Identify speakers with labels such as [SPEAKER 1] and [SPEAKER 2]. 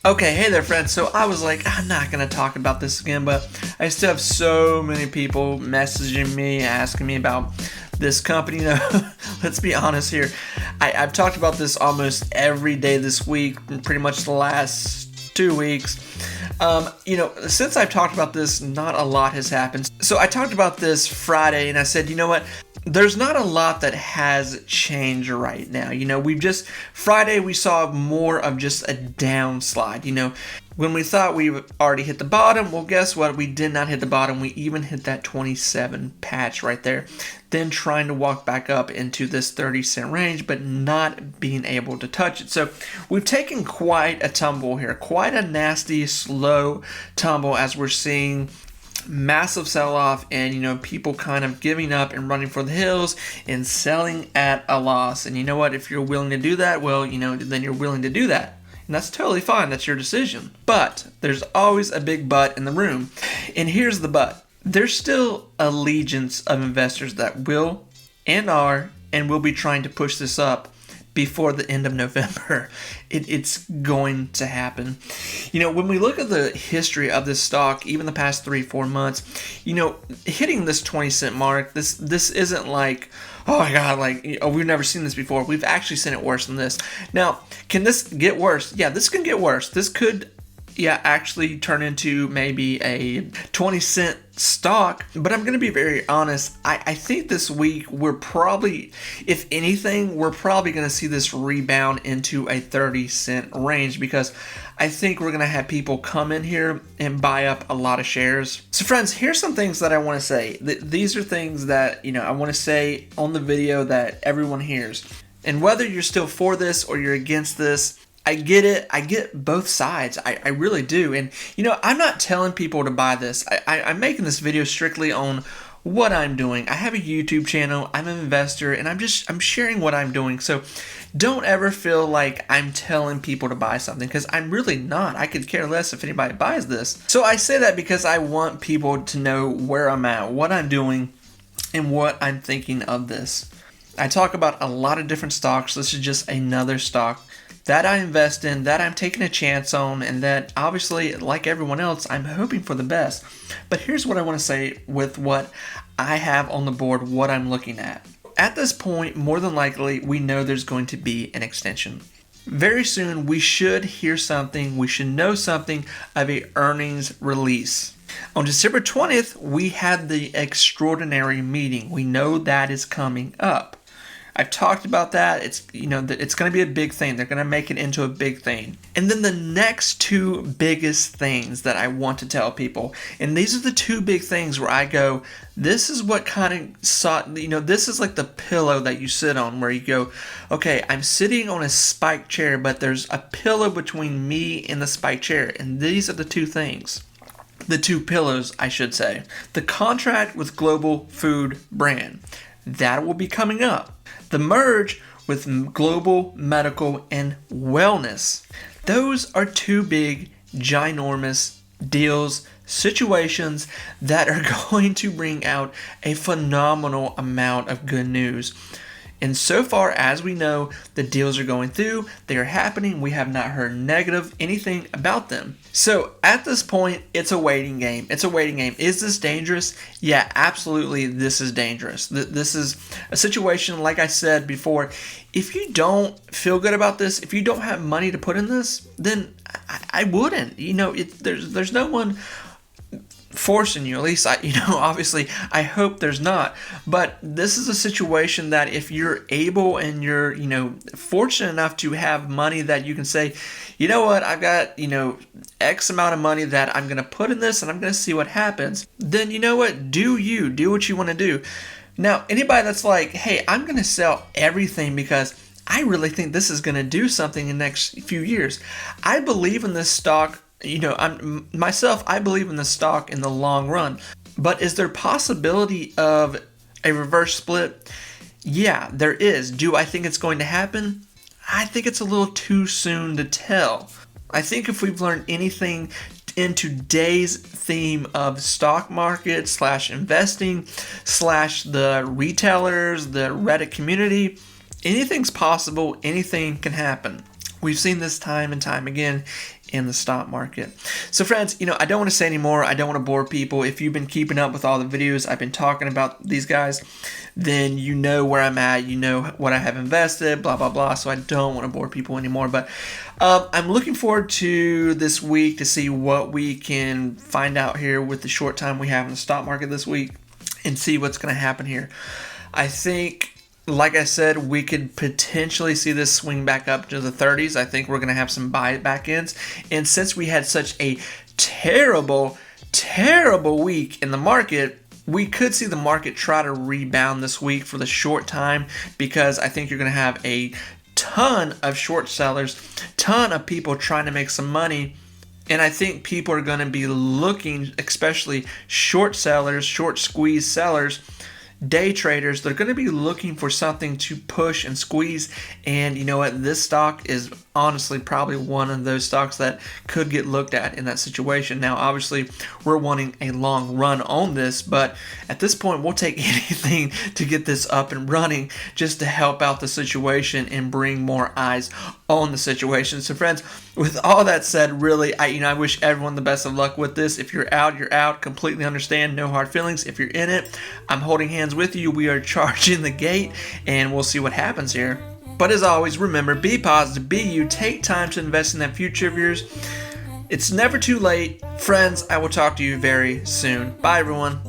[SPEAKER 1] Okay, hey there friends. So I was like, I'm not going to talk about this again, but I still have so many people messaging me, asking me about this company. Let's be honest here. I've talked about this almost every day this week, pretty much the last 2 weeks. Since I've talked about this, not a lot has happened. So I talked about this Friday and I said, you know what? There's not a lot that has changed right now. Friday we saw more of just a downslide. When we thought we already hit the bottom, well, guess what? We did not hit the bottom. We even hit that 27 patch right there. Then trying to walk back up into this 30-cent range, but not being able to touch it. So we've taken quite a tumble here, quite a nasty, slow tumble as we're seeing massive sell-off and people kind of giving up and running for the hills and selling at a loss. And you know what? If you're willing to do that, well, then you're willing to do that. And that's totally fine. That's your decision. But there's always a big but in the room. And here's the but. There's still a legions of investors that will and are and will be trying to push this up before the end of November. It's going to happen. When we look at the history of this stock, even the past 3-4 months, hitting this 20-cent mark, this isn't like, oh my God, we've never seen this before. We've actually seen it worse than this. Now, can this get worse? Yeah, this can get worse. This could actually turn into maybe a 20-cent stock. But I'm going to be very honest. I think this week we're probably, if anything, we're probably going to see this rebound into a 30-cent range because I think we're going to have people come in here and buy up a lot of shares. So friends, here's some things that I want to say. These are things that, I want to say on the video that everyone hears. And whether you're still for this or you're against this, I get it. I get both sides. I really do. And, I'm not telling people to buy this. I'm making this video strictly on what I'm doing. I have a YouTube channel. I'm an investor and I'm sharing what I'm doing. So don't ever feel like I'm telling people to buy something because I'm really not. I could care less if anybody buys this. So I say that because I want people to know where I'm at, what I'm doing, and what I'm thinking of this. I talk about a lot of different stocks. This is just another stock that I invest in, that I'm taking a chance on, and that obviously, like everyone else, I'm hoping for the best. But here's what I want to say with what I have on the board, what I'm looking at. At this point, more than likely, we know there's going to be an extension. Very soon, we should hear something, we should know something of a earnings release. On December 20th, we had the extraordinary meeting. We know that is coming up. I've talked about that. It's it's going to be a big thing. They're going to make it into a big thing. And then the next two biggest things that I want to tell people, and these are the two big things where I go, this is what kind of this is like the pillow that you sit on where you go, okay, I'm sitting on a spiked chair, but there's a pillow between me and the spiked chair. And these are the two things. The two pillows, I should say. The contract with Global Food Brand. That will be coming up. The merge with Global Medical and Wellness. Those are two big, ginormous deals, situations that are going to bring out a phenomenal amount of good news. And so far as we know, the deals are going through, they are happening, we have not heard negative anything about them. So at this point, it's a waiting game. It's a waiting game. Is this dangerous? Yeah, absolutely, this is dangerous. This is a situation, like I said before, if you don't feel good about this, if you don't have money to put in this, then I wouldn't. There's no one forcing you, at least obviously I hope there's not, but this is a situation that if you're able and you're fortunate enough to have money that you can say, you know what, I've got X amount of money that I'm gonna put in this and I'm gonna see what happens, then you know what, do what you want to do. Now anybody that's like, hey, I'm gonna sell everything because I really think this is gonna do something in the next few years, I believe in this stock. I believe in the stock in the long run. But is there possibility of a reverse split? Yeah, there is. Do I think it's going to happen? I think it's a little too soon to tell. I think if we've learned anything in today's theme of stock market / investing / the retailers, the Reddit community, anything's possible, anything can happen. We've seen this time and time again in the stock market. So friends, I don't want to say anymore. I don't want to bore people. If you've been keeping up with all the videos I've been talking about these guys, then you know where I'm at, you know what I have invested, blah, blah, blah. So I don't want to bore people anymore. But I'm looking forward to this week to see what we can find out here with the short time we have in the stock market this week and see what's going to happen here. I think, like I said, we could potentially see this swing back up to the 30s. I think we're going to have some buy back ends. And since we had such a terrible week in the market, we could see the market try to rebound this week for the short time, because I think you're going to have a ton of short sellers, ton of people trying to make some money. And I think people are going to be looking, especially short sellers, short squeeze sellers, day traders, they're going to be looking for something to push and squeeze. And you know what? This stock is honestly probably one of those stocks that could get looked at in that situation. Now, obviously, we're wanting a long run on this, but at this point, we'll take anything to get this up and running just to help out the situation and bring more eyes on the situation. So friends, with all that said, really, I wish everyone the best of luck with this. If you're out, you're out. Completely understand. No hard feelings. If you're in it, I'm holding hands with you. We are charging the gate, and we'll see what happens here. But as always, remember, be positive, be you. Take time to invest in that future of yours. It's never too late. Friends, I will talk to you very soon. Bye, everyone.